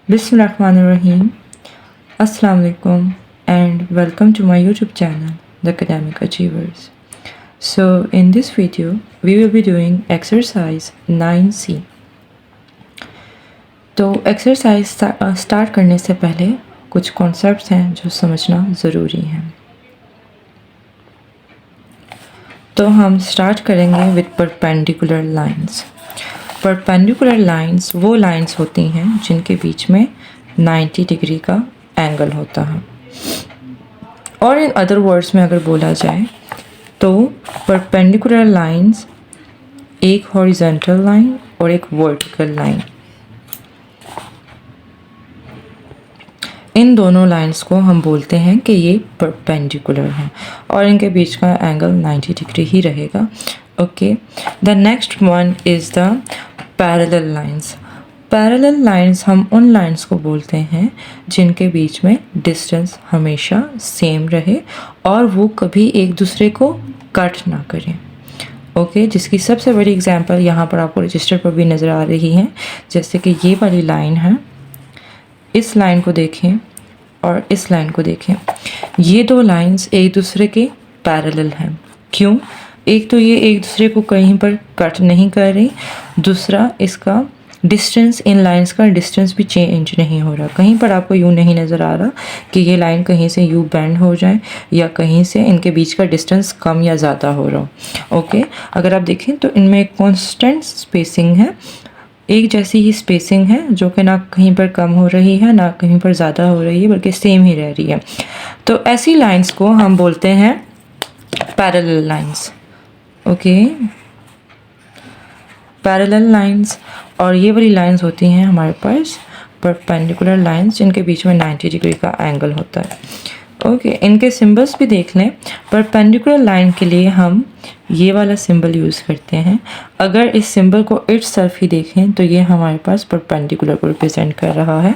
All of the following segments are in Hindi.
Bismillahirrahmanirrahim. Assalamu alaikum and welcome to my YouTube channel, The Academic Achievers. So in this video, we will be doing exercise 9C. तो एक्सरसाइज स्टार्ट करने से पहले कुछ कॉन्सेप्ट्स हैं जो समझना ज़रूरी हैं. तो हम स्टार्ट करेंगे with perpendicular lines. Perpendicular lines वो लाइंस होती हैं जिनके बीच में 90 डिग्री का एंगल होता है. और इन अदर वर्ड्स में अगर बोला जाए तो परपेंडिकुलर लाइंस एक हॉरिजॉन्टल लाइन और एक वर्टिकल लाइन, इन दोनों लाइंस को हम बोलते हैं कि ये परपेंडिकुलर हैं और इनके बीच का एंगल 90 डिग्री ही रहेगा. Okay, the next one is the parallel lines. Parallel lines हम उन लाइंस को बोलते हैं जिनके बीच में डिस्टेंस हमेशा सेम रहे और वो कभी एक दूसरे को कट ना करें. ओके, जिसकी सबसे बड़ी एग्जांपल यहाँ पर आपको रजिस्टर पर भी नज़र आ रही है. जैसे कि ये वाली लाइन है, इस लाइन को देखें और इस लाइन को देखें. ये दो लाइंस एक दूसरे के पैरेलल हैं. क्यों? एक तो ये एक दूसरे को कहीं पर कट नहीं कर रही, दूसरा इसका डिस्टेंस, इन लाइंस का डिस्टेंस भी चेंज नहीं हो रहा. कहीं पर आपको यूँ नहीं नज़र आ रहा कि ये लाइन कहीं से यूँ बेंड हो जाए या कहीं से इनके बीच का डिस्टेंस कम या ज़्यादा हो रहा. ओके, अगर आप देखें तो इनमें एक कॉन्स्टेंट स्पेसिंग है, एक जैसी ही स्पेसिंग है जो कि ना कहीं पर कम हो रही है ना कहीं पर ज़्यादा हो रही है, बल्कि सेम ही रह रही है. तो ऐसी लाइंस को हम बोलते हैं parallel lines. Okay, parallel lines. और ये वाली लाइंस होती हैं हमारे पास परपेंडिकुलर लाइंस जिनके बीच में 90 डिग्री का एंगल होता है. ओके, इनके सिंबल्स भी देख लें. परपेंडिकुलर लाइन के लिए हम ये वाला सिंबल यूज़ करते हैं. अगर इस सिंबल को इट्स सेल्फ ही देखें तो ये हमारे पास परपेंडिकुलर को रिप्रेजेंट कर रहा है.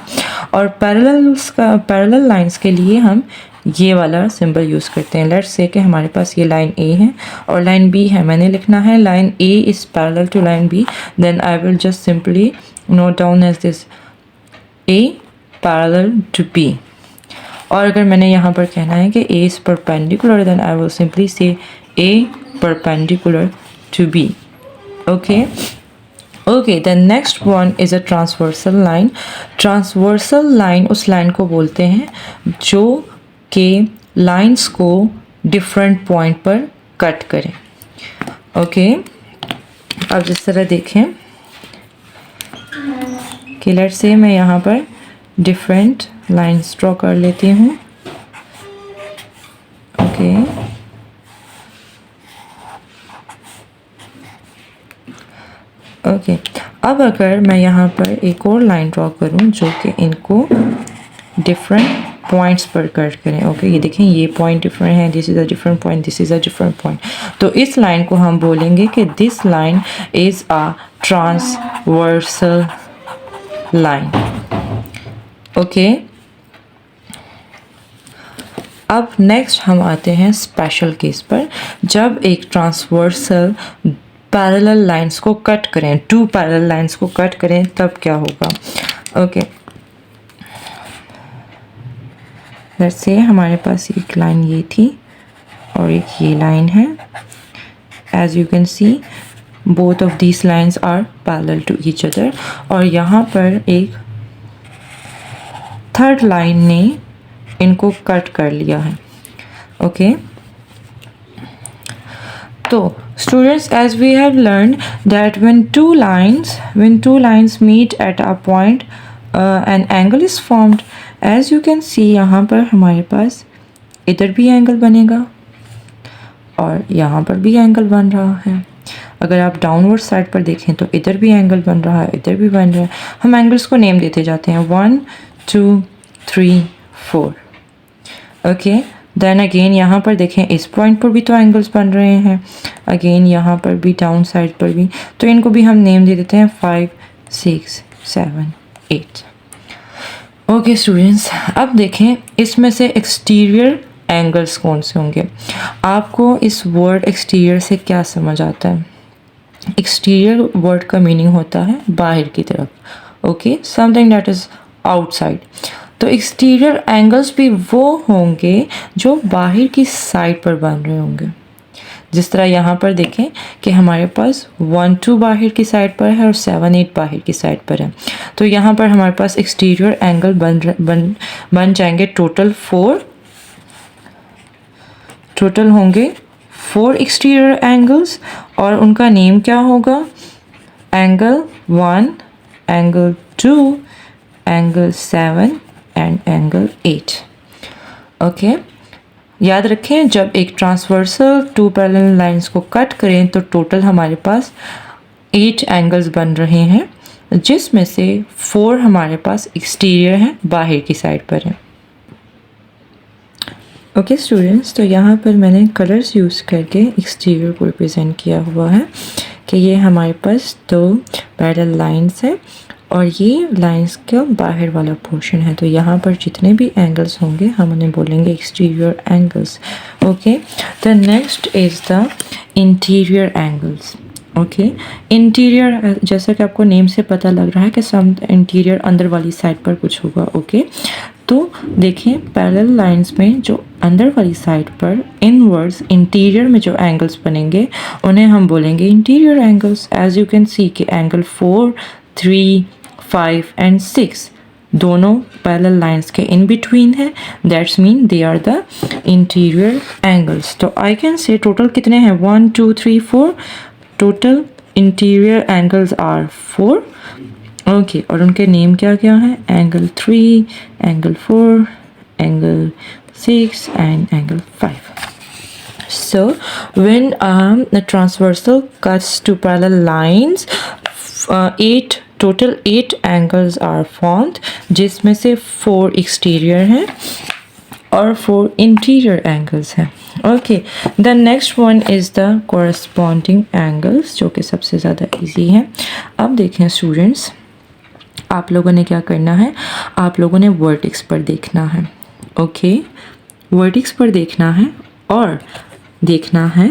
और पैरेलल लाइंस के लिए हम ये वाला सिंबल यूज़ करते हैं. लेट्स से कि हमारे पास ये लाइन ए है और लाइन बी है. मैंने लिखना है line A is parallel to line B, then I will just simply note down as this A parallel to B. और अगर मैंने यहाँ पर कहना है कि A is perpendicular, then I will simply say A perpendicular to B. Okay, okay, the next one is a transversal line. Transversal line उस लाइन को बोलते हैं जो कि लाइंस को डिफरेंट पॉइंट पर कट करें. ओके, अब जिस तरह देखें कि लेट्स से मैं यहाँ पर डिफरेंट लाइंस ड्रॉ कर लेती हूँ. ओके, ओके, अब अगर मैं यहाँ पर एक और लाइन ड्रॉ करूँ जो कि इनको डिफरेंट पॉइंट्स पर कट करें. ओके, ये देखें, ये पॉइंट डिफरेंट है, this is a different point, this is a different point. तो इस लाइन को हम बोलेंगे कि this line is a transversal line. Okay, अब नेक्स्ट हम आते हैं स्पेशल केस पर. जब एक ट्रांसवर्सल पैरेलल लाइंस को कट करें, टू पैरेलल लाइंस को कट करें, तब क्या होगा. ओके, लेट्स से हमारे पास एक लाइन ये थी और एक ये लाइन है. As you can see both of these lines are parallel to each other. और यहाँ पर एक थर्ड लाइन ने इनको कट कर लिया है. ओके, तो students, as we have learned that when two lines meet at a point, an angle is formed. As you can see, यहाँ पर हमारे पास इधर भी एंगल बनेगा और यहाँ पर भी एंगल बन रहा है. अगर आप डाउनवर्ड साइड पर देखें तो इधर भी एंगल बन रहा है, इधर भी बन रहा है. हम एंगल्स को नेम देते जाते हैं 1 2 3 4. ओके, देन अगेन यहाँ पर देखें, इस पॉइंट पर भी तो एंगल्स बन रहे हैं. अगेन यहाँ पर भी, डाउन साइड पर भी, तो इनको भी हम नेम दे देते हैं 5 6 7 8. ओके स्टूडेंट्स, अब देखें इसमें से एक्सटीरियर एंगल्स कौन से होंगे. आपको इस वर्ड एक्सटीरियर से क्या समझ आता है? एक्सटीरियर वर्ड का मीनिंग होता है बाहर की तरफ. Okay, something that is outside. तो एक्सटीरियर एंगल्स भी वो होंगे जो बाहर की साइड पर बन रहे होंगे। जिस तरह यहाँ पर देखें कि हमारे पास 1 2 बाहर की साइड पर है और 7 8 बाहर की साइड पर है। तो यहाँ पर हमारे पास एक्सटीरियर एंगल बन जाएंगे टोटल 4। टोटल होंगे 4 एक्सटीरियर एंगल्स और उनका नेम क्या होगा? Angle 1, angle 2, angle 7 and angle 8। Okay, याद रखें जब एक ट्रांसवर्सल 2 पैरेलल लाइंस को कट करें तो टोटल हमारे पास 8 एंगल्स बन रहे हैं, जिसमें से 4 हमारे पास एक्सटीरियर हैं, बाहर की साइड पर हैं। ओके स्टूडेंट्स, तो यहाँ पर मैंने कलर्स यूज़ करके एक्सटीरियर को रिप्रेजेंट किया हुआ है कि ये हमारे पास 2 पैरेलल लाइंस है और ये लाइंस का बाहर वाला पोर्शन है। तो यहाँ पर जितने भी एंगल्स होंगे हम उन्हें बोलेंगे exterior angles. Okay, the next is the interior angles. Okay, interior जैसा कि आपको नेम से पता लग रहा है कि सम इंटीरियर अंदर वाली साइड पर कुछ होगा। ओके, तो देखें पैरेलल लाइंस में जो अंदर वाली साइड पर इनवर्ड्स इंटीरियर में जो एंगल्स बनेंगे उन्हें हम बोलेंगे interior angles. As you can see कि एंगल 4, 3, 5 एंड 6 दोनों पैरेलल लाइंस के इन बिटवीन है, that's mean they are the interior angles. तो आई कैन से टोटल कितने हैं? 1 2 3 4। Total interior angles are 4। Okay, और उनके नेम क्या क्या है? Angle 3, angle 4, angle 6 and angle 5. So when the transversal cuts to parallel lines, 8 angles are formed, जिसमें से 4 exterior हैं और 4 interior angles हैं। Okay, the next one is the corresponding angles, जो कि सबसे ज़्यादा easy है। अब देखें स्टूडेंट्स, आप लोगों ने क्या करना है? आप लोगों ने वर्टेक्स पर देखना है। ओके, वर्टेक्स पर देखना है और देखना है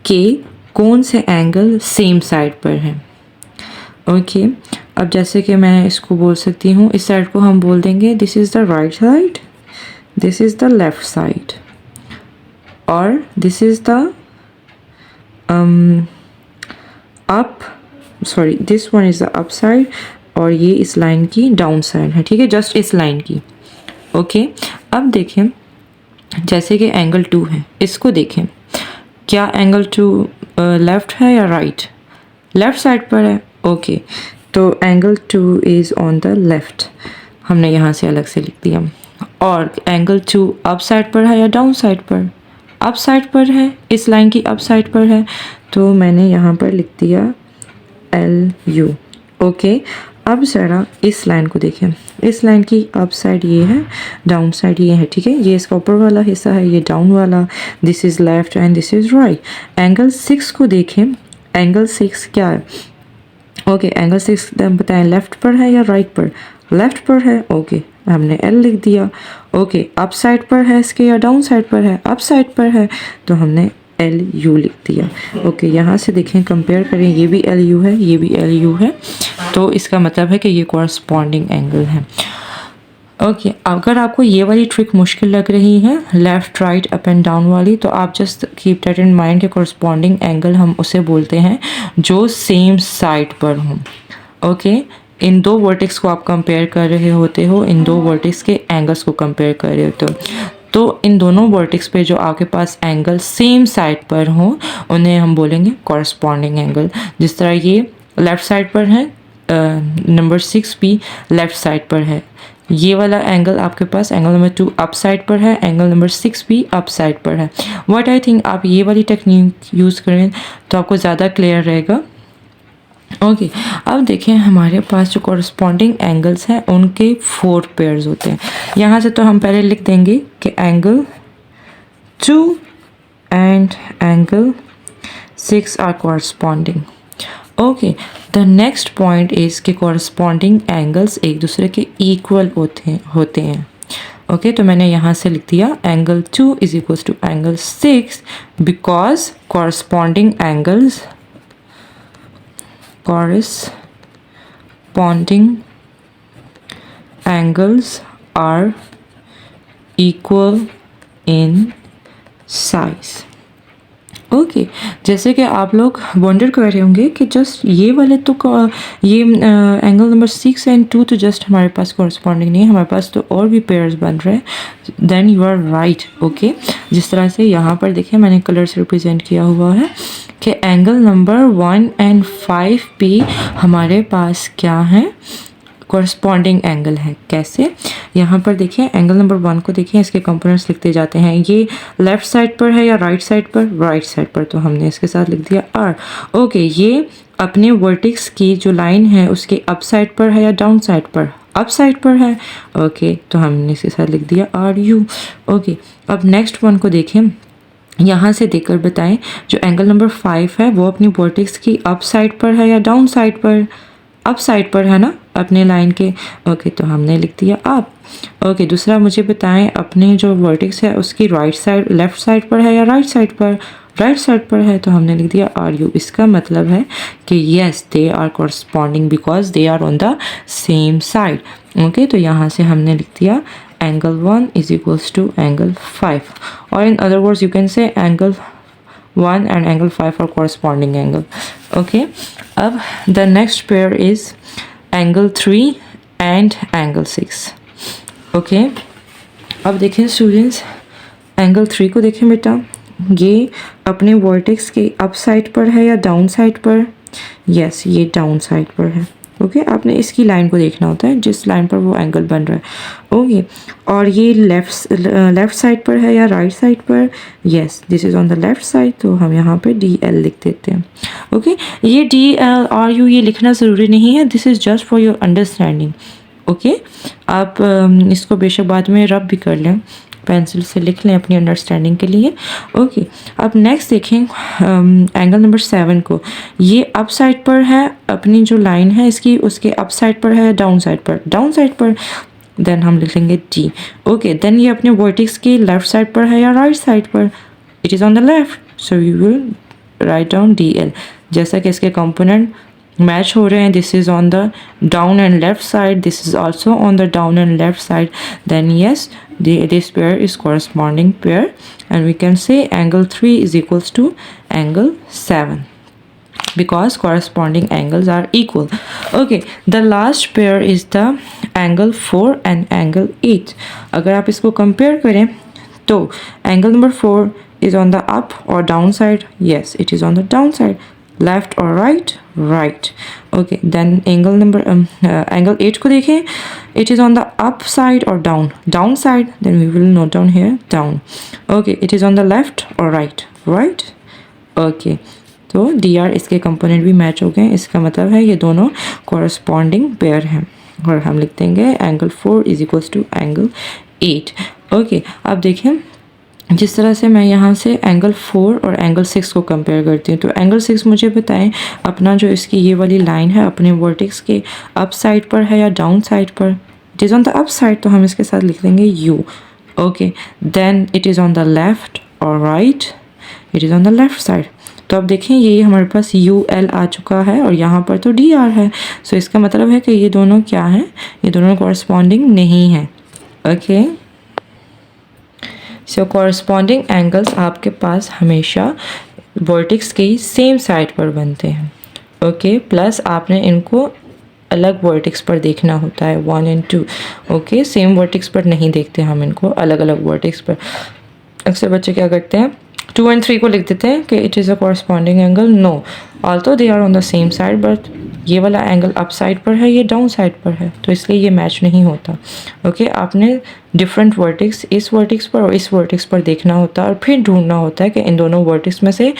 कि कौन से एंगल सेम साइड पर हैं। ओके, अब जैसे कि मैं इसको बोल सकती हूँ, इस साइड को हम बोल देंगे this is the right side, this is the left side, और this is the this one is the up side और ये इस लाइन की डाउन साइड है। ठीक है, जस्ट इस लाइन की। ओके, अब देखें जैसे कि एंगल 2 है, इसको देखें, क्या एंगल 2 लेफ़्ट है या राइट? लेफ़्ट साइड पर है। ओके, तो angle 2 is on the left, हमने यहाँ से अलग से लिख दिया। और एंगल 2 अप साइड पर है या डाउन साइड पर? अप साइड पर है, इस लाइन की अप साइड पर है, तो मैंने यहाँ पर लिख दिया LU। ओके, अब ज़रा इस लाइन को देखें, इस लाइन की अप साइड ये है, डाउन साइड ये है। ठीक है, ये इसका ऊपर वाला हिस्सा है, ये डाउन वाला, this is left and this is right. Angle 6 को देखें, एंगल 6 क्या है? ओके, एंगल 6 बताएं लेफ़्ट पर है या राइट पर? लेफ़्ट पर है। ओके, हमने L लिख दिया। ओके, अप साइड पर है इसके या डाउन साइड पर है? अप साइड पर है, तो हमने LU लिख दिया। ओके, यहाँ से देखें, कंपेयर करें, ये भी LU है, ये भी LU है, तो इसका मतलब है कि ये कॉरस्पॉन्डिंग एंगल है। ओके, अगर आपको ये वाली ट्रिक मुश्किल लग रही है, left right up and down वाली, तो आप just keep that in mind कि कॉरस्पॉन्डिंग एंगल हम उसे बोलते हैं जो सेम साइड पर हों। ओके, इन 2 वर्टेक्स को आप कंपेयर कर रहे होते हो, इन 2 वर्टेक्स के एंगल्स को कंपेयर कर रहे होते हो, तो इन दोनों वर्टेक्स पे जो आपके पास एंगल सेम साइड पर हों उन्हें हम बोलेंगे कॉरस्पॉन्डिंग एंगल। जिस तरह ये लेफ़्ट साइड पर है, नंबर 6 भी लेफ़्ट साइड पर है, ये वाला एंगल आपके पास एंगल नंबर 2 अप साइड पर है, एंगल नंबर 6 भी अप साइड पर है। व्हाट आई थिंक आप ये वाली टेक्निक यूज़ करें तो आपको ज़्यादा क्लियर रहेगा। ओके, अब देखें हमारे पास जो कॉरस्पॉन्डिंग एंगल्स हैं उनके 4 पेयर्स होते हैं। यहाँ से तो हम पहले लिख देंगे कि angle 2 and angle 6 are corresponding. Okay, the next point is कि कॉरस्पॉन्डिंग एंगल्स एक दूसरे के इक्वल होते हैं। ओके, तो मैंने यहाँ से लिख दिया angle 2 is equal to angle 6 because corresponding angles corresponding angles are equal in size. Okay जैसे कि आप लोग वंडर कर रहे होंगे कि जस्ट ये वाले तो ये एंगल नंबर 6 एंड 2 तो जस्ट हमारे पास कॉरस्पॉन्डिंग नहीं है, हमारे पास तो और भी पेयर्स बन रहे हैं। Then you are right. Okay जिस तरह से यहाँ पर देखिए मैंने कलर से रिप्रेजेंट किया हुआ है कि एंगल नंबर 1 एंड 5 पे हमारे पास क्या है, कॉरस्पॉन्डिंग एंगल है। कैसे, यहाँ पर देखिए एंगल नंबर 1 को देखिए, इसके कंपोनेंट्स लिखते जाते हैं। ये लेफ्ट साइड पर है या राइट साइड पर, राइट साइड पर, तो हमने इसके साथ लिख दिया आर। ओके ये अपने वर्टेक्स की जो लाइन है उसके अप साइड पर है या डाउन साइड पर, अप साइड पर है। ओके तो हमने इसके साथ लिख दिया आर यू। ओके अब नेक्स्ट वन को देखें, यहाँ से देखकर बताएं जो एंगल नंबर 5 है वो अपनी वर्टेक्स की अप साइड पर है या डाउन साइड पर, अप साइड पर है ना अपने लाइन के। ओके तो हमने लिख दिया अप। ओके दूसरा मुझे बताएं अपने जो वर्टेक्स है उसकी राइट साइड, लेफ्ट साइड पर है या राइट साइड पर, राइट साइड पर है, तो हमने लिख दिया आर यू। इसका मतलब है कि yes they are corresponding because they are on the same side. Okay तो यहाँ से हमने लिख दिया angle 1 is equals to angle 5, और in other words you can say angle 1 and angle 5 are corresponding angle. Okay, अब the next pair is angle 3 and angle 6. Okay, अब देखें स्टूडेंट्स एंगल 3 को देखें बेटा, ये अपने वर्टेक्स के अप साइड पर है या डाउन साइड पर, यस ये डाउन साइड पर है। ओके आपने इसकी लाइन को देखना होता है जिस लाइन पर वो एंगल बन रहा है। ओके और ये लेफ्ट साइड पर है या राइट साइड पर, yes this is on the left side, तो हम यहाँ पे डी एल लिख देते हैं। ओके ये डी एल आर यू ये लिखना ज़रूरी नहीं है, this is just for your understanding. Okay आप इसको बेशक बाद में रब भी कर लें, पेंसिल से लिख लें अपनी अंडरस्टैंडिंग के लिए। ओके अब नेक्स्ट देखें एंगल नंबर 7 को, ये अप साइड पर है, अपनी जो लाइन है इसकी उसके अप साइड पर है डाउन साइड पर, डाउन साइड पर, देन हम लिख लेंगे डी। ओके देन ये अपने वर्टेक्स की लेफ्ट साइड पर है या राइट साइड पर, it is on the left, so you will write down D L. जैसा कि इसके कंपोनेंट मैच हो रहे हैं, this is on the down and left side, this is also on the down and left side, then yes this pair is corresponding pair and we can say angle 3 is equals to angle 7 because corresponding angles are equal. Okay the last pair is the angle 4 and angle 8. अगर आप इसको compare करें तो angle number 4 is on the up or down side, yes it is on the down side, left or right, right. Okay then angle 8 को देखें, it is on the up side or down side, then we will note down here down. Okay it is on the left or right, right. Okay तो डी आर इसके कंपोनेंट भी मैच हो गए, इसका मतलब है ये दोनों कॉरस्पॉन्डिंग पेयर हैं, और हम लिख देंगे angle 4 is equals to angle 8. Okay अब देखें जिस तरह से मैं यहाँ से एंगल 4 और एंगल 6 को कंपेयर करती हूँ, तो एंगल 6 मुझे बताएं अपना जो इसकी ये वाली लाइन है अपने वर्टेक्स के अप साइड पर है या डाउन साइड पर, it is on the up side, तो हम इसके साथ लिख देंगे U. Okay then it is on the left और right, it is on the left side, तो अब देखें ये हमारे पास यू एल आ चुका है और यहाँ पर तो डी आर है, सो इसका मतलब है कि ये दोनों क्या हैं, ये दोनों कॉरस्पॉन्डिंग नहीं हैं. ओके सो कॉरस्पॉन्डिंग एंगल्स आपके पास हमेशा वर्टेक्स की सेम साइड पर बनते हैं. ओके प्लस आपने इनको अलग वर्टेक्स पर देखना होता है 1 and 2. ओके सेम वर्टेक्स पर नहीं देखते हम इनको, अलग अलग वर्टेक्स पर. अक्सर बच्चे क्या करते हैं 2 and 3 को लिख देते हैं कि it is a corresponding angle. No also they are on the same side, but ये वाला एंगल अप साइड पर है, ये डाउन साइड पर है, तो इसलिए ये मैच नहीं होता. ओके आपने डिफरेंट वर्टेक्स इस वर्टेक्स पर और इस वर्टेक्स पर देखना होता है और फिर ढूंढना होता है कि इन दोनों वर्टेक्स में से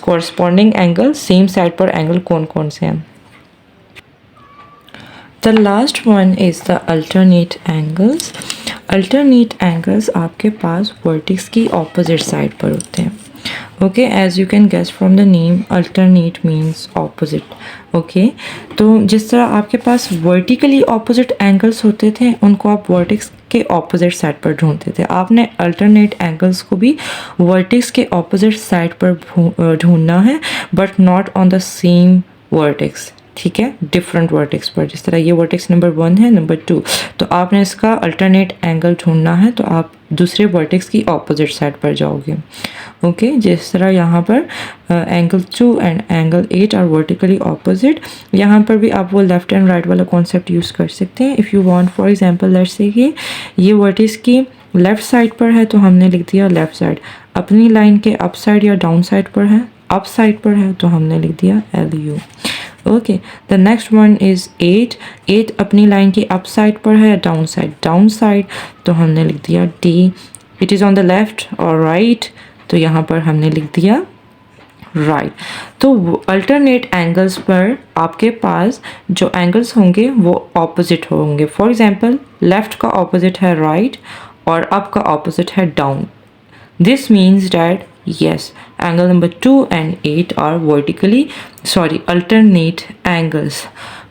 कॉरस्पॉन्डिंग एंगल सेम साइड पर एंगल कौन कौन से हैं. The last one is the alternate angles. Alternate angles आपके पास vertex की opposite side पर होते हैं. Okay, as you can guess from the name, alternate means opposite. Okay, तो जिस तरह आपके पास vertically opposite angles होते थे उनको आप vertex के opposite side पर ढूंढते थे, आपने alternate angles को भी vertex के opposite side पर ढूंढना है, but not on the same vertex. ठीक है, डिफरेंट वर्टेक्स पर। जिस तरह ये वर्टेक्स नंबर 1 है, नंबर 2, तो आपने इसका अल्टरनेट एंगल ढूंढना है तो आप दूसरे वर्टेक्स की ऑपोजिट साइड पर जाओगे। ओके, जिस तरह यहाँ पर angle 2 and angle 8 are vertically opposite, यहाँ पर भी आप वो लेफ्ट एंड राइट वाला कॉन्सेप्ट यूज़ कर सकते हैं। If you want for example let's say कि ये वर्टेक्स की लेफ़्ट साइड पर है तो हमने लिख दिया लेफ़्ट साइड, अपनी लाइन के अप साइड या डाउन साइड पर है, अप साइड पर है तो हमने लिख दिया LU। Okay, the next one is 8 अपनी लाइन की अप साइड पर है या डाउन साइड तो हमने लिख दिया D। It is on the left और राइट तो यहाँ पर हमने लिख दिया राइट। तो अल्टरनेट एंगल्स पर आपके पास जो एंगल्स होंगे वो ऑपोजिट होंगे। फॉर एग्जांपल लेफ्ट का ऑपोजिट है राइट और अप का ऑपोजिट है down. This means that yes, angle number 2 and 8 are alternate angles।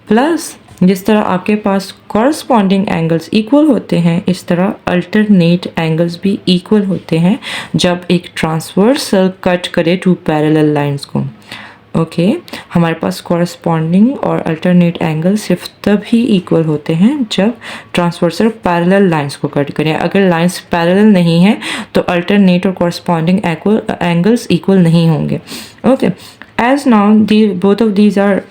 Plus जिस तरह आपके पास corresponding angles equal होते हैं, इस तरह alternate angles भी equal होते हैं जब एक transversal कट करे two parallel lines को। ओके, हमारे पास कॉरस्पॉन्डिंग और अल्टरनेट एंगल सिर्फ तब ही इक्वल होते हैं जब ट्रांसवर्सल पैरेलल लाइंस को कट करें। अगर लाइंस पैरेलल नहीं है तो अल्टरनेट और कॉरस्पॉन्डिंग एंगल्स इक्वल नहीं होंगे। Okay, as now both of these are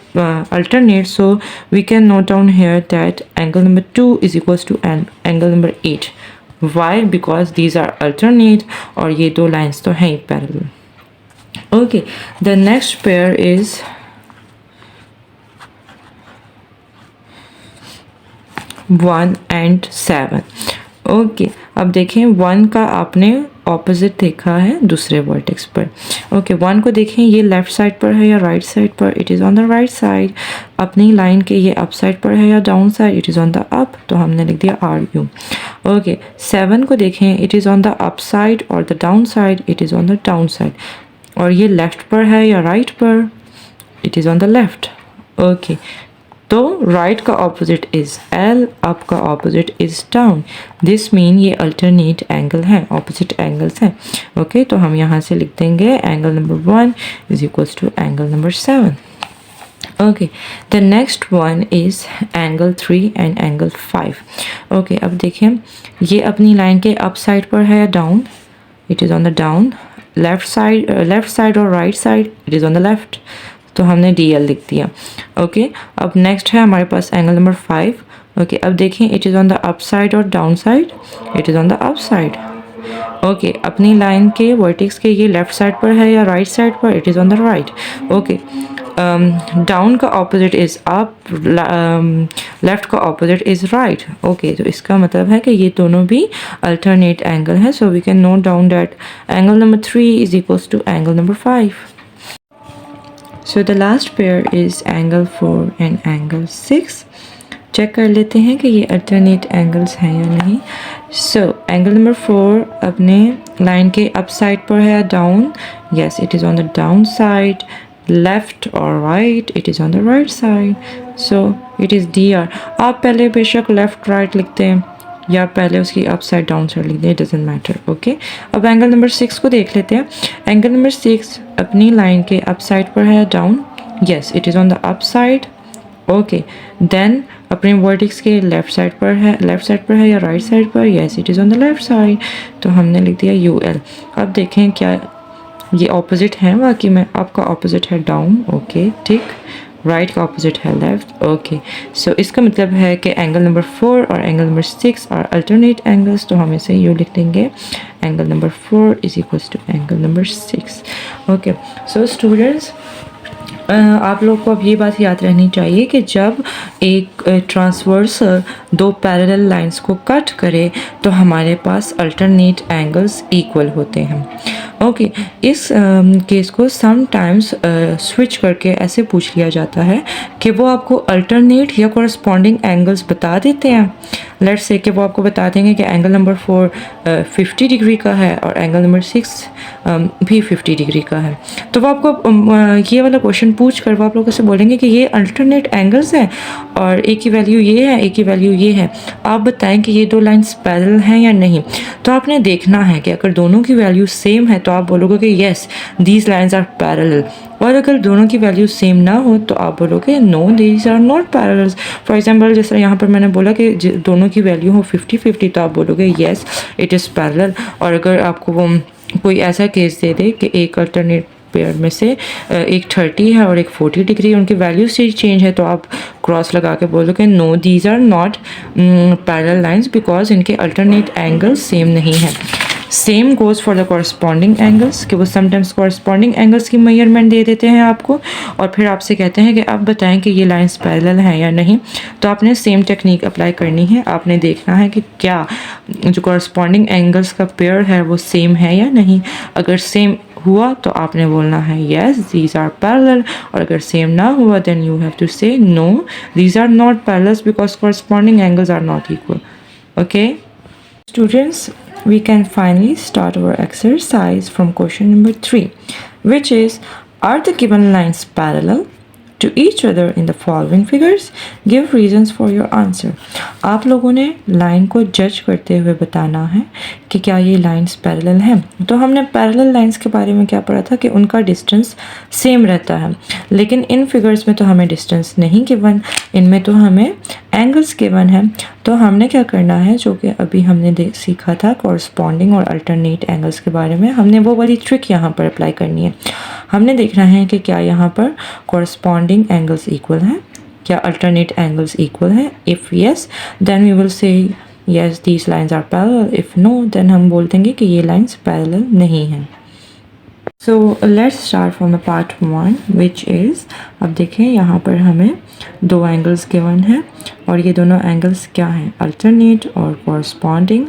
alternate, so we can note down here that angle number 2 is equals to angle number 8। why? because these are alternate और ये दो लाइंस तो हैं parallel. Okay, the next pair is 1 and 7। Okay, अब देखें 1 का आपने ऑपोजिट देखा है दूसरे वर्टेक्स पर। ओके, 1 को देखें ये लेफ्ट साइड पर है या राइट साइड पर, it is on the right side. अपनी लाइन के ये अप साइड पर है या down side, it is on the up तो हमने लिख दिया RU। ओके, 7 को देखें it is on the up side और the down side, it is on the down side. और ये लेफ्ट पर है या राइट पर, it is on the left. Okay, तो राइट का ऑपोजिट इज़ L, अप का opposite is down. This mean ये अल्टरनेट एंगल हैं, ऑपोजिट एंगल्स हैं। ओके, तो हम यहाँ से लिख देंगे angle number 1 is equals to angle number 7। Okay, the next one is angle 3 and angle 5। Okay, अब देखें ये अपनी लाइन के अप साइड पर है या down, it is on the down. Left side और right side, it is on the left तो हमने DL लिख दिया। ओके, अब नेक्स्ट है हमारे पास एंगल नंबर 5। ओके, अब देखें it is on the up side और down side, it is on the up side. Okay, अपनी लाइन के वर्टेक्स के ये लेफ्ट साइड पर है या राइट साइड पर, it is on the right. Okay, down का ऑपोजिट इज़ अप, लेफ्ट का ऑपोजिट इज़ राइट। ओके, तो इसका मतलब है कि ये दोनों भी अल्टरनेट एंगल है। So we can note down that angle number 3 is equals to angle number 5। So the last pair is angle 4 and angle 6। Check कर लेते हैं कि ये अल्टरनेट एंगल्स हैं या नहीं। सो एंगल नंबर 4 अपने लाइन के अप साइड पर है या down, yes it is on the down side. Left और right, it is on the right side, so it is DR। आप पहले बेशक लेफ्ट राइट लिखते हैं या पहले उसकी अप साइड डाउन साइड लिख दें, इट डजेंट मैटर। ओके, अब एंगल नंबर 6 को देख लेते हैं। एंगल नंबर 6 अपनी लाइन के अप साइड पर है down, yes it is on the up side. Okay, then अपने वर्टेक्स के लेफ्ट साइड पर है या राइट साइड पर, yes it is on the left side तो हमने लिख दिया UL। अब देखें क्या ये ऑपोजिट है, वाकई में अप का ऑपोजिट है डाउन। ओके, ठीक, राइट का ऑपोजिट है लेफ्ट। ओके, सो इसका मतलब है कि एंगल नंबर 4 और angle number 6 are alternate angles, तो हम इसे यूँ लिख देंगे angle number 4 is equals to angle number 6। Okay, so students आप लोग को अब ये बात याद रहनी चाहिए कि जब एक ट्रांसवर्सल दो पैरेलल लाइंस को कट करे तो हमारे पास अल्टरनेट एंगल्स इक्वल होते हैं। ओके, इस केस को समटाइम्स स्विच करके ऐसे पूछ लिया जाता है कि वो आपको अल्टरनेट या कॉरस्पॉन्डिंग एंगल्स बता देते हैं। लेट्स से कि वो आपको बता देंगे कि एंगल नंबर 4 50 डिग्री का है और एंगल नंबर 6 भी 50 डिग्री का है, तो वो आपको ये वाला क्वेश्चन पूछ कर वो आप लोगों से बोलेंगे कि ये अल्टरनेट एंगल्स हैं और एक की वैल्यू ये है, एक की वैल्यू ये है, आप बताएं कि ये दो लाइंस पैरेलल हैं या नहीं। तो आपने देखना है कि अगर दोनों की वैल्यू सेम है तो आप बोलोगे कि yes these lines are parallel. और अगर दोनों की वैल्यू सेम ना हो तो आप बोलोगे no these are not parallels. For example जैसे यहाँ पर मैंने बोला कि दोनों की वैल्यू हो 50-50 तो आप बोलोगे येस इट इज़ पैरेलल। और अगर आपको वो कोई ऐसा केस दे दे कि एक अल्टरनेट पेयर में से एक 30 है और एक 40 डिग्री, उनकी वैल्यू से चेंज है, तो आप क्रॉस लगा के बोलोगे no these are not parallel lines because इनके अल्टरनेट एंगल्स सेम नहीं है। Same goes for the corresponding angles कि वो समटाइम्स कॉरस्पॉन्डिंग एंगल्स की मेजरमेंट दे देते हैं आपको और फिर आपसे कहते हैं कि अब बताएं कि ये लाइंस पैरेलल हैं या नहीं। तो आपने सेम टेक्निक अप्लाई करनी है। आपने देखना है कि क्या जो कॉरस्पॉन्डिंग एंगल्स का पेयर है वो सेम है या नहीं। अगर सेम हुआ तो आपने बोलना है येस दीज आर पैरेलल, और अगर सेम ना हुआ then you have to say no these are not parallels because corresponding angles are not equal. Okay students, we can finally start our exercise from question number 3, which is, are the given lines parallel to each other in the following figures? Give reasons for your answer. आप लोगों ने लाइन को जज करते हुए बताना है कि क्या ये लाइंस पैरेलल हैं। तो हमने पैरेलल लाइंस के बारे में क्या पढ़ा था कि उनका डिस्टेंस सेम रहता है, लेकिन इन फिगर्स में तो हमें डिस्टेंस नहीं गिवन, इनमें तो हमें एंगल्स गिवन है। तो हमने क्या करना है, जो कि अभी हमने सीखा था कॉरस्पॉन्डिंग और अल्टरनेट एंगल्स के बारे में, हमने वो वाली ट्रिक यहाँ पर अप्लाई करनी है। हमने देखना है कि क्या यहाँ पर कॉरस्पॉन्डिंग एंगल्स इक्वल हैं, क्या अल्टरनेट एंगल्स इक्वल हैं। If yes then we will say yes these lines are parallel, if no then हम बोल देंगे कि ये लाइंस पैरेलल नहीं हैं। So let's start from the part 1 which is, अब देखें यहाँ पर हमें दो एंगल्स गिवन हैं और ये दोनों एंगल्स क्या हैं, अल्टरनेट और corresponding.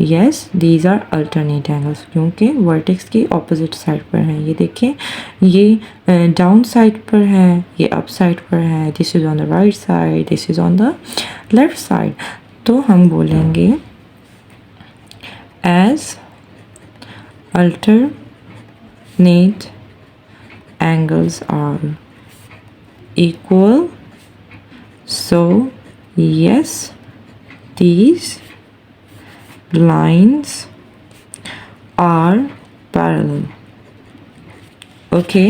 Yes these are alternate angles क्योंकि वर्टेक्स की ऑपोजिट साइड पर हैं। ये देखें, ये डाउन साइड पर है, ये अप साइड पर है। This is on the right side, this is on the left side. तो हम बोलेंगे as alternate angles are equal, so yes these lines are parallel. Okay,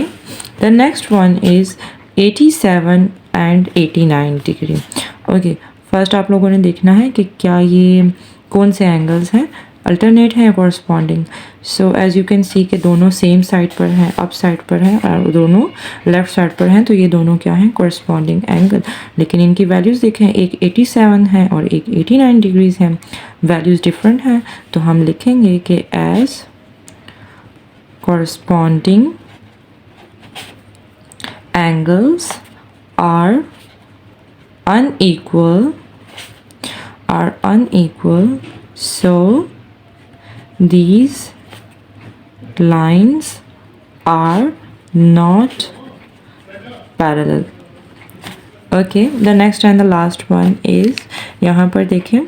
the next one is 87 and 89 degree. Okay, first आप लोगों ने देखना है कि क्या ये कौन से एंगल्स हैं, अल्टरनेट है या corresponding. So as you can see कि दोनों सेम साइड पर हैं, अप साइड पर हैं, और दोनों लेफ़्ट साइड पर हैं, तो ये दोनों क्या हैं, कॉरस्पॉन्डिंग एंगल। लेकिन इनकी वैल्यूज़ देखें, एक 87 है और एक 89 डिग्रीज़ हैं, वैल्यूज़ डिफरेंट हैं। तो हम लिखेंगे कि as corresponding angles are unequal, so these lines are not parallel. Okay, the next and the last one is, यहाँ पर देखें,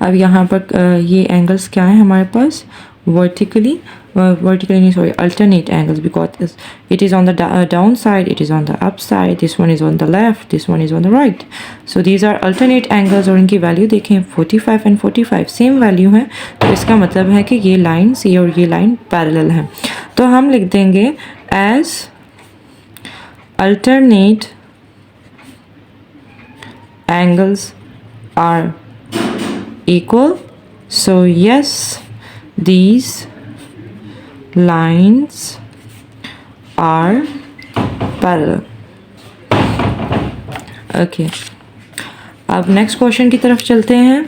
अब यहाँ पर ये एंगल्स क्या है हमारे पास, vertically नहीं, sorry, alternate angles, because it is on the down side, it is on the up side, this one is on the left, this one is on the right. So these are alternate angles और इनकी वैल्यू देखें 45 and 45 सेम वैल्यू है। तो इसका मतलब है कि ये लाइन्स, ये और ये लाइन पैरेलल हैं। तो हम लिख देंगे as alternate angles are equal, so yes these lines are parallel. Okay, अब नेक्स्ट क्वेश्चन की तरफ चलते हैं,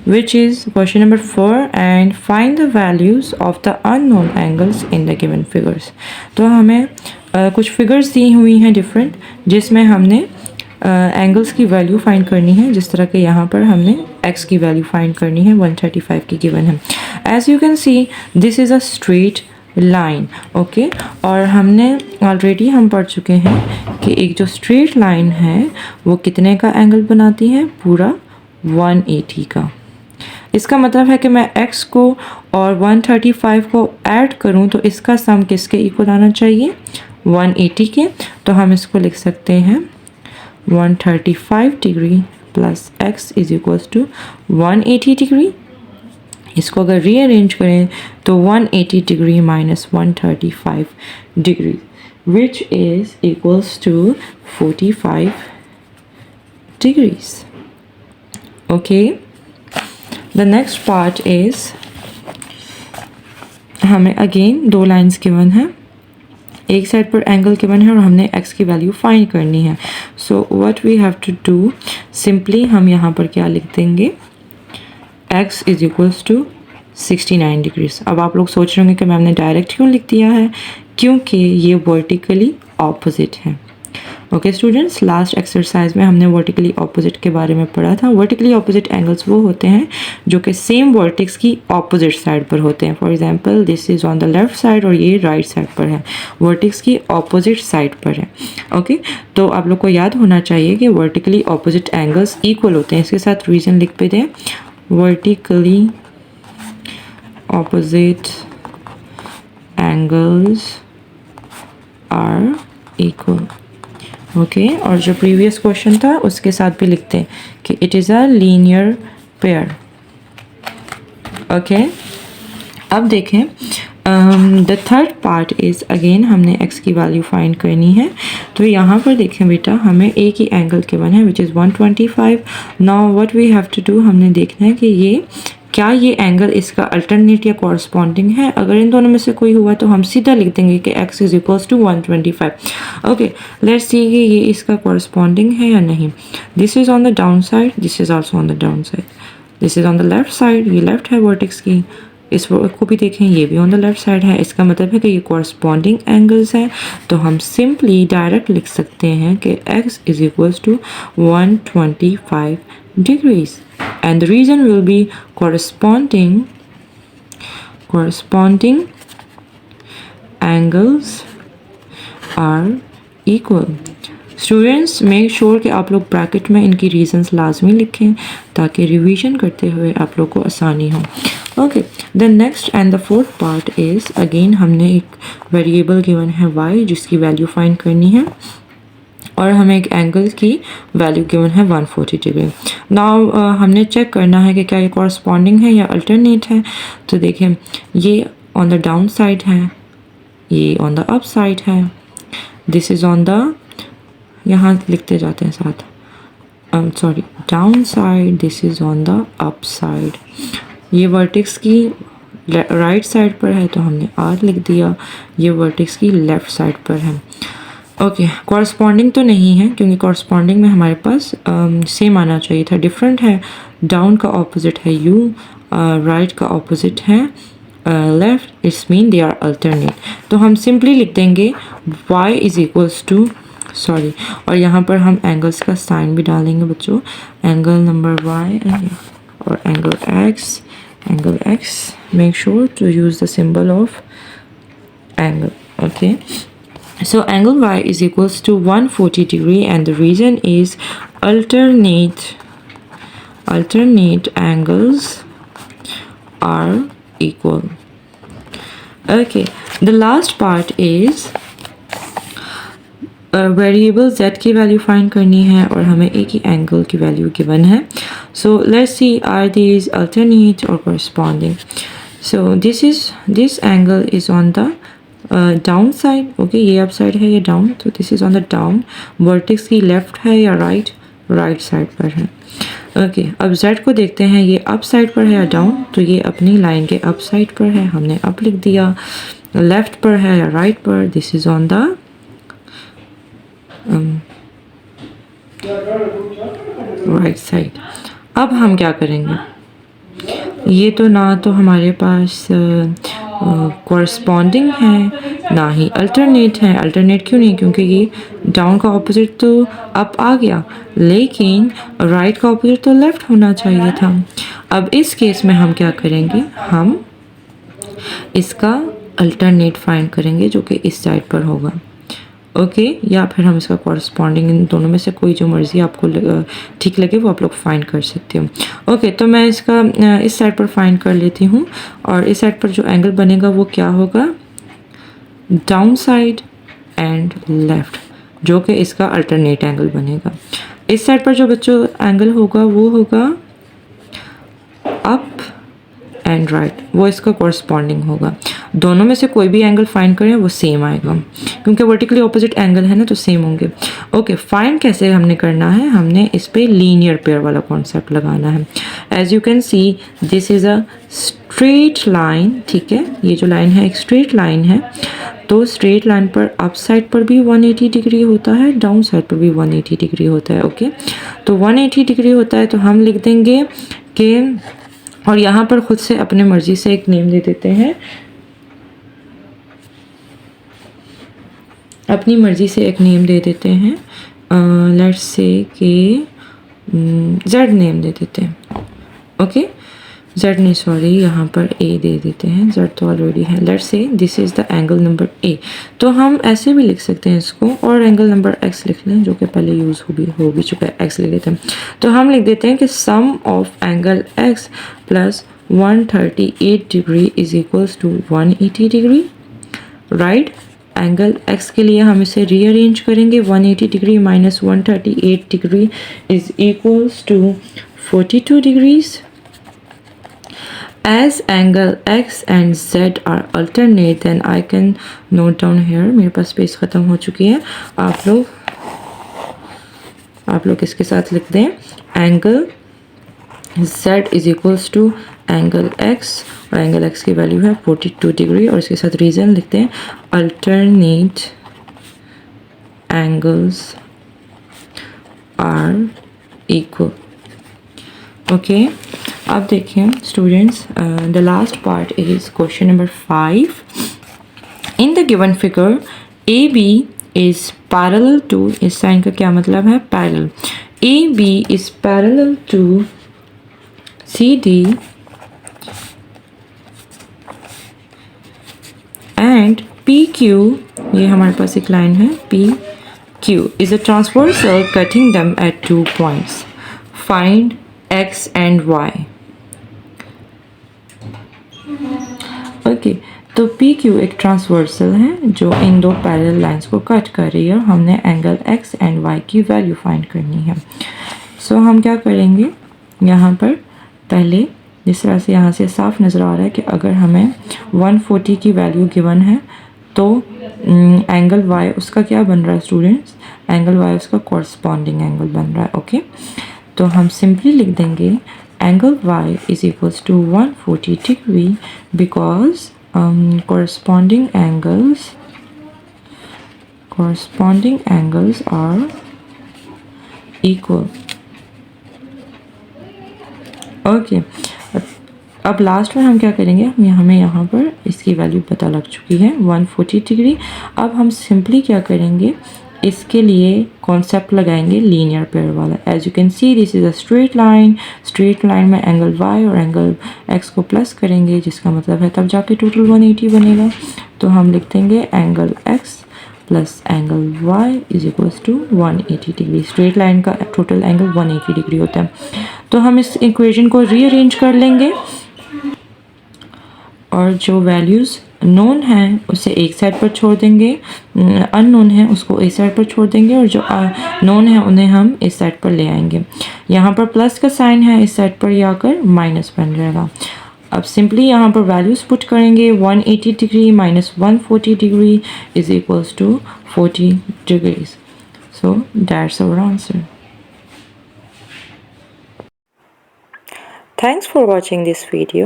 which is question number 4, and find the values of the unknown angles in the given figures. तो हमें कुछ फिगर्स दी हुई हैं डिफरेंट, जिसमें हमने एंगल्स की वैल्यू फाइंड करनी है। जिस तरह के यहाँ पर हमने x की वैल्यू फाइंड करनी है, 135 की गिवन है। As you can see this is a straight line. Okay, और हमने ऑलरेडी हम पढ़ चुके हैं कि एक जो स्ट्रेट लाइन है वो कितने का एंगल बनाती है, पूरा 180 का। इसका मतलब है कि मैं x को और 135 को ऐड करूं तो इसका सम किसके इक्वल आना चाहिए, 180 के। तो हम इसको लिख सकते हैं 135 degree plus x is equals to 180 degree. इसको अगर रीअरेंज करें तो 180 degree minus 135 degree, which is equals to 45 degrees. Okay, the next part is हमें अगेन दो लाइंस गिवन है, एक साइड पर एंगल गिवन है और हमने x की वैल्यू फाइंड करनी है. So what we have to do, simply हम यहाँ पर क्या लिख देंगे, x is equals to 69 degrees. अब आप लोग सोच रहे होंगे कि मैम ने डायरेक्ट क्यों लिख दिया है, क्योंकि ये वर्टिकली ऑपोजिट है. ओके स्टूडेंट्स, लास्ट एक्सरसाइज में हमने वर्टिकली ऑपोजिट के बारे में पढ़ा था. वर्टिकली ऑपोजिट एंगल्स वो होते हैं जो कि सेम वर्टेक्स की ऑपोजिट साइड पर होते हैं. For example this is on the left side और ये राइट साइड पर है, वर्टेक्स की ऑपोजिट साइड पर है. ओके, तो आप लोग को याद होना चाहिए कि वर्टिकली ऑपोजिट एंगल्स इक्वल होते हैं. इसके साथ रीजन लिख पे दें, vertically opposite angles are equal. Okay, और जो प्रीवियस क्वेश्चन था उसके साथ भी लिखते हैं कि it is a linear pair. Okay, अब देखें the third part is again हमने x की वैल्यू फाइंड करनी है. तो यहाँ पर देखें बेटा, हमें एक ही एंगल गिवन है which is 125. Now what we have to do, हमने देखना है कि ये क्या ये एंगल इसका अल्टरनेट या कॉरस्पॉन्डिंग है. अगर इन दोनों में से कोई हुआ तो हम सीधा लिख देंगे कि x is equals to 125. Okay, let's see कि ये इसका कॉरस्पॉन्डिंग है या नहीं. This is on the down side, this is also on the down side, this is on the left side, ये लेफ्ट है वर्टेक्स की. इस को भी देखें, ये भी ऑन द लेफ्ट साइड है. इसका मतलब है कि ये कॉरस्पॉन्डिंग एंगल्स हैं. तो हम सिंपली डायरेक्ट लिख सकते हैं कि x is equals to 125 degrees, and the reason will be corresponding angles are equal. Students make sure कि आप लोग ब्रैकेट में इनकी रीजंस लाजमी लिखें ताकि रिवीजन करते हुए आप लोग को आसानी हो. Okay, the next and the fourth part is again हमने एक वेरिएबल गिवन है y जिसकी वैल्यू फाइंड करनी है और हमें एक एंगल की वैल्यू गिवन है 140 डिग्री. नाउ हमने चेक करना है कि क्या ये कॉरस्पॉन्डिंग है या अल्टरनेट है. तो देखें, ये ऑन द डाउन साइड है, ये ऑन द अप साइड है, दिस इज़ ऑन द, यहाँ लिखते जाते हैं साथ, sorry, down side, this is on the up side. ये वर्टेक्स की राइट साइड पर है तो हमने R लिख दिया, ये वर्टेक्स की लेफ़्ट साइड पर है. ओके, कॉरस्पॉन्डिंग तो नहीं है क्योंकि कॉरस्पॉन्डिंग में हमारे पास सेम आना चाहिए था, डिफरेंट है. डाउन का ऑपोजिट है U, राइट का ऑपोजिट है left, it's mean they are alternate. तो हम सिंपली लिख देंगे y is equals to, sorry, और यहाँ पर हम एंगल्स का साइन भी डालेंगे बच्चों, एंगल नंबर y और angle x. Make sure to use the symbol of angle. Okay, so angle y is equals to 140 degree and the reason is alternate angles are equal. Okay, the last part is variable z की वैल्यू फाइंड करनी है और हमें एक ही एंगल की वैल्यू गिवन है. So let's see are these alternate और corresponding. So this angle is on the down side. Okay, ये अप साइड है, ये डाउन, तो this is on the down. Vertex की लेफ्ट है या राइट साइड पर है. ओके, अब z को देखते हैं, ये अप साइड पर है या डाउन. तो ये अपनी लाइन के अप साइड पर है, हमने अप लिख दिया. लेफ्ट पर है या राइट पर, this is on the right side. अब हम क्या करेंगे, ये तो ना तो हमारे पास कॉरस्पॉन्डिंग है ना ही अल्टरनेट है. अल्टरनेट क्यों नहीं, क्योंकि ये डाउन का ऑपोजिट तो अप आ गया, लेकिन राइट का ऑपोजिट तो लेफ्ट होना चाहिए था. अब इस केस में हम क्या करेंगे, हम इसका अल्टरनेट फाइंड करेंगे जो कि इस साइड पर होगा. ओके, या फिर हम इसका कॉरस्पॉन्डिंग, इन दोनों में से कोई जो मर्ज़ी आपको ठीक लगे वो आप लोग फाइंड कर सकते हो. ओके, तो मैं इसका इस साइड पर फाइंड कर लेती हूँ और इस साइड पर जो एंगल बनेगा वो क्या होगा, डाउन साइड एंड लेफ़्ट, जो कि इसका अल्टरनेट एंगल बनेगा. इस साइड पर जो बच्चों एंगल होगा वो होगा अप एंड राइट, वो इसका कॉरस्पॉन्डिंग होगा। दोनों में से कोई भी एंगल फाइंड करें वो सेम आएगा, क्योंकि वर्टिकली ऑपोजिट एंगल है ना, तो सेम होंगे। ओके, फाइंड कैसे हमने करना है, हमने इस पे लीनियर पेयर वाला कॉन्सेप्ट लगाना है। As you can see this is a straight line, ठीक है, ये जो लाइन है एक स्ट्रेट लाइन है, तो स्ट्रेट लाइन पर अप साइड पर भी 180 डिग्री होता है, डाउन साइड पर भी 180 डिग्री होता है। ओके, तो 180 डिग्री होता है, तो हम लिख देंगे कि, और यहाँ पर खुद से अपने मर्जी से एक नेम दे देते हैं, अपनी मर्जी से एक नेम दे देते हैं, लेट्स से कि जेड नेम दे देते हैं। ओके, जेड नहीं, सॉरी, यहाँ पर ए दे देते हैं, जेड तो ऑलरेडी है। Let's say this is the angle number A, तो हम ऐसे भी लिख सकते हैं इसको, और एंगल नंबर एक्स लिख लें, जो कि पहले यूज़ हो भी चुका है, एक्स लिख देते हैं। तो हम लिख देते हैं कि sum of angle x plus 138 degree is equals to 180 degree, right. Angle x के लिए हम इसे रीअरेंज करेंगे, 180 degree minus 138 degree is equals to 42 degrees. As angle x and z are alternate, then I can note down here, मेरे पास स्पेस ख़त्म हो चुकी है, आप लोग इसके साथ लिख दें, angle z is equals to angle x, और एंगल x की वैल्यू है 42 डिग्री, और इसके साथ रीज़न लिखते हैं, alternate angles are equal. Okay, अब देखिए students, the last part is question number 5। In the given figure A B is parallel to, इस साइन का क्या मतलब है, parallel, A B is parallel to C D and P Q, ये हमारे पास एक लाइन है, P Q is a transversal cutting दम eight 2 points, find x and y। Okay, तो पी क्यू एक ट्रांसवर्सल है जो इन दो पैरेलल लाइंस को कट कर रही है, हमने एंगल x एंड y की वैल्यू फाइंड करनी है। सो हम क्या करेंगे, यहाँ पर पहले जिस तरह से यहाँ से साफ नज़र आ रहा है कि अगर हमें 140 की वैल्यू गिवन है, तो एंगल y उसका क्या बन रहा है स्टूडेंट्स, एंगल y उसका कॉरस्पॉन्डिंग एंगल बन रहा है। ओके, तो हम सिंपली लिख देंगे angle y is equals to 140 degree, because corresponding angles are equal। ओके, अब लास्ट में हम क्या करेंगे, हमें यहाँ पर इसकी वैल्यू पता लग चुकी है 140 डिग्री। अब हम सिंपली क्या करेंगे, इसके लिए कॉन्सेप्ट लगाएंगे लीनियर पेयर वाला। As you can see this is a straight line, straight line में एंगल y और एंगल x को प्लस करेंगे, जिसका मतलब है तब जाके टोटल 180 बनेगा। तो हम लिख देंगे angle x plus angle y is equals to 180 degree. Straight line का टोटल एंगल 180 डिग्री होता है। तो हम इस इक्वेशन को रीअरेंज कर लेंगे, और जो वैल्यूज़ नोन हैं उसे एक साइड पर छोड़ देंगे, अननोन है उसको इस साइड पर छोड़ देंगे, और जो नोन है उन्हें हम इस साइड पर ले आएंगे। यहाँ पर प्लस का साइन है, इस साइड पर आकर माइनस बन जाएगा। अब सिंपली यहाँ पर वैल्यूज़ पुट करेंगे, 180 degree minus 140 degree is equals to 40 degrees. So that's our answer. Thanks for watching this video.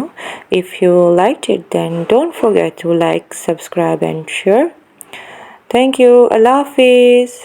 If you liked it, then don't forget to like, subscribe and share. Thank you. Allah Hafiz.